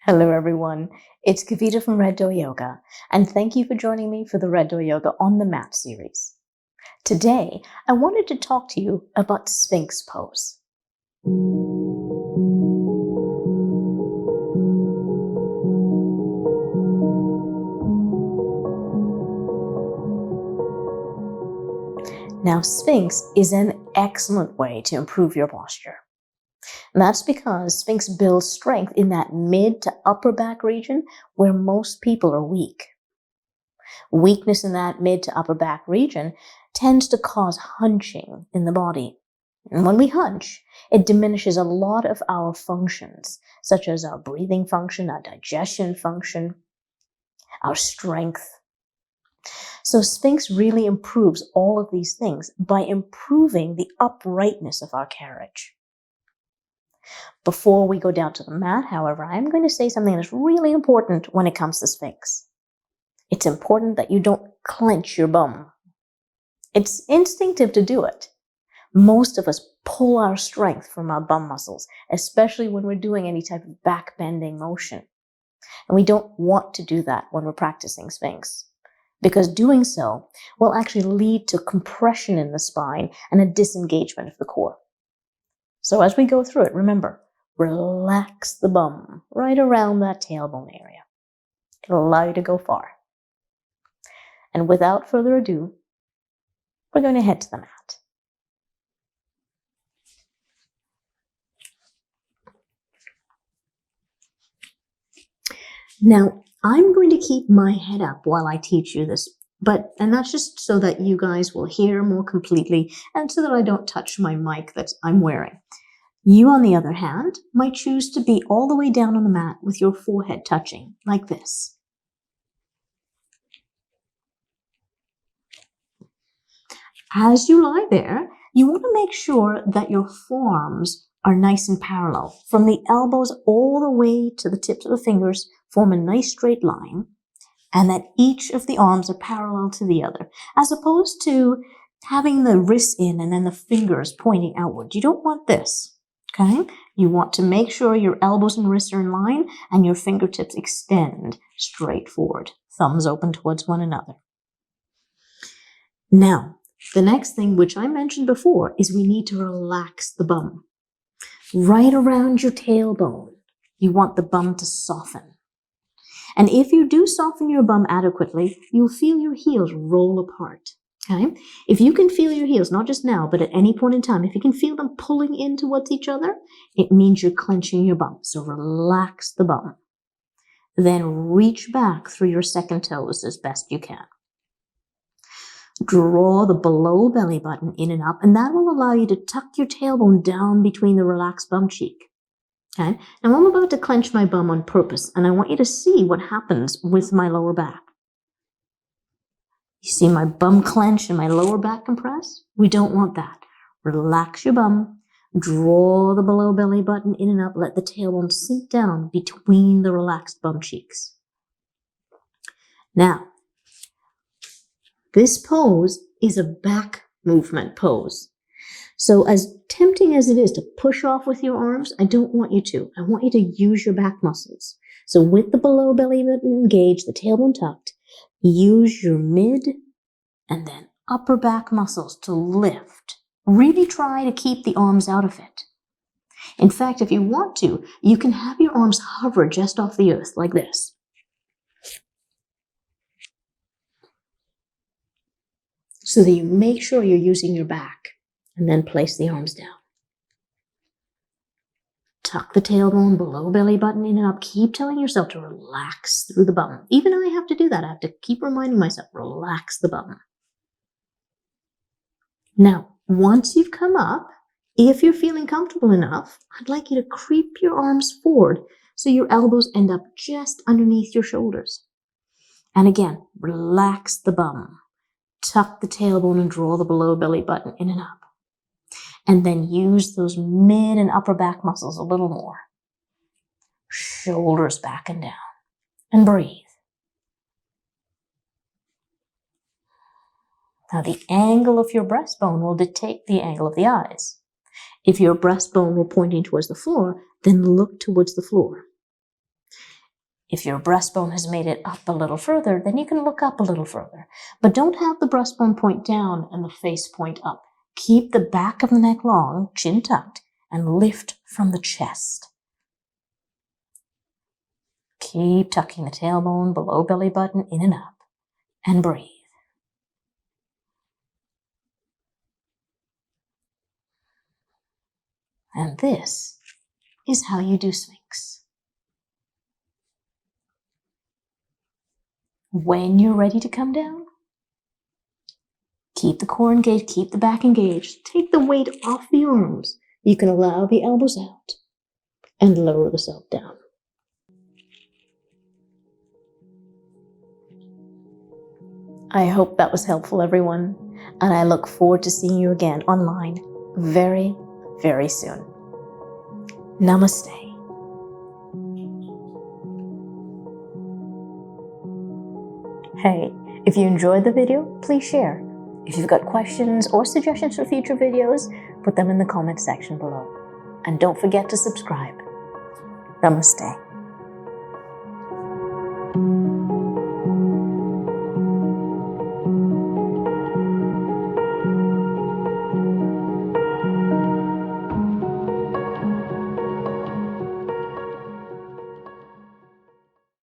Hello, everyone. It's Kavita from Red Door Yoga, and thank you for joining me for the Red Door Yoga on the Mat series. Today, I wanted to talk to you about Sphinx Pose. Now, Sphinx is an excellent way to improve your posture. And that's because Sphinx builds strength in that mid to upper back region where most people are weak. Weakness in that mid to upper back region tends to cause hunching in the body. And when we hunch, it diminishes a lot of our functions, such as our breathing function, our digestion function, our strength. So Sphinx really improves all of these things by improving the uprightness of our carriage. Before we go down to the mat, however, I'm going to say something that's really important when it comes to Sphinx. It's important that you don't clench your bum. It's instinctive to do it. Most of us pull our strength from our bum muscles, especially when we're doing any type of back bending motion. And we don't want to do that when we're practicing Sphinx, because doing so will actually lead to compression in the spine and a disengagement of the core. So as we go through it, remember, relax the bum right around that tailbone area. It'll allow you to go far. And without further ado, we're going to head to the mat. Now, I'm going to keep my head up while I teach you this, and that's just so that you guys will hear more completely and so that I don't touch my mic that I'm wearing. You, on the other hand, might choose to be all the way down on the mat with your forehead touching, like this. As you lie there, you want to make sure that your forearms are nice and parallel. From the elbows all the way to the tips of the fingers, form a nice straight line, and that each of the arms are parallel to the other, as opposed to having the wrists in and then the fingers pointing outward. You don't want this, okay? You want to make sure your elbows and wrists are in line and your fingertips extend straight forward, thumbs open towards one another. Now, the next thing, which I mentioned before, is we need to relax the bum. Right around your tailbone, you want the bum to soften. And if you do soften your bum adequately, you'll feel your heels roll apart. Okay? If you can feel your heels, not just now, but at any point in time, if you can feel them pulling in towards each other, it means you're clenching your bum. So relax the bum. Then reach back through your second toes as best you can. Draw the below belly button in and up, and that will allow you to tuck your tailbone down between the relaxed bum cheek. Okay? Now I'm about to clench my bum on purpose, and I want you to see what happens with my lower back. You see my bum clench and my lower back compress? We don't want that. Relax your bum, draw the below belly button in and up, let the tailbone sink down between the relaxed bum cheeks. Now, this pose is a back movement pose. So as tempting as it is to push off with your arms, I don't want you to. I want you to use your back muscles. So with the below belly button engaged, the tailbone tucked, use your mid and then upper back muscles to lift. Really try to keep the arms out of it. In fact, if you want to, you can have your arms hover just off the earth like this. So that you make sure you're using your back, and then place the arms down. Tuck the tailbone, below belly button in and up. Keep telling yourself to relax through the bum. Even I have to do that. I have to keep reminding myself, relax the bum. Now, once you've come up, if you're feeling comfortable enough, I'd like you to creep your arms forward so your elbows end up just underneath your shoulders. And again, relax the bum. Tuck the tailbone and draw the below belly button in and up. And then use those mid and upper back muscles a little more. Shoulders back and down. And breathe. Now the angle of your breastbone will dictate the angle of the eyes. If your breastbone were pointing towards the floor, then look towards the floor. If your breastbone has made it up a little further, then you can look up a little further. But don't have the breastbone point down and the face point up. Keep the back of the neck long, chin tucked, and lift from the chest. Keep tucking the tailbone below belly button, in and up, and breathe. And this is how you do Sphinx. When you're ready to come down, keep the core engaged, keep the back engaged. Take the weight off the arms. You can allow the elbows out and lower the self down. I hope that was helpful, everyone, and I look forward to seeing you again online very, very soon. Namaste. Hey, if you enjoyed the video, please share. If you've got questions or suggestions for future videos, put them in the comment section below. And don't forget to subscribe. Namaste.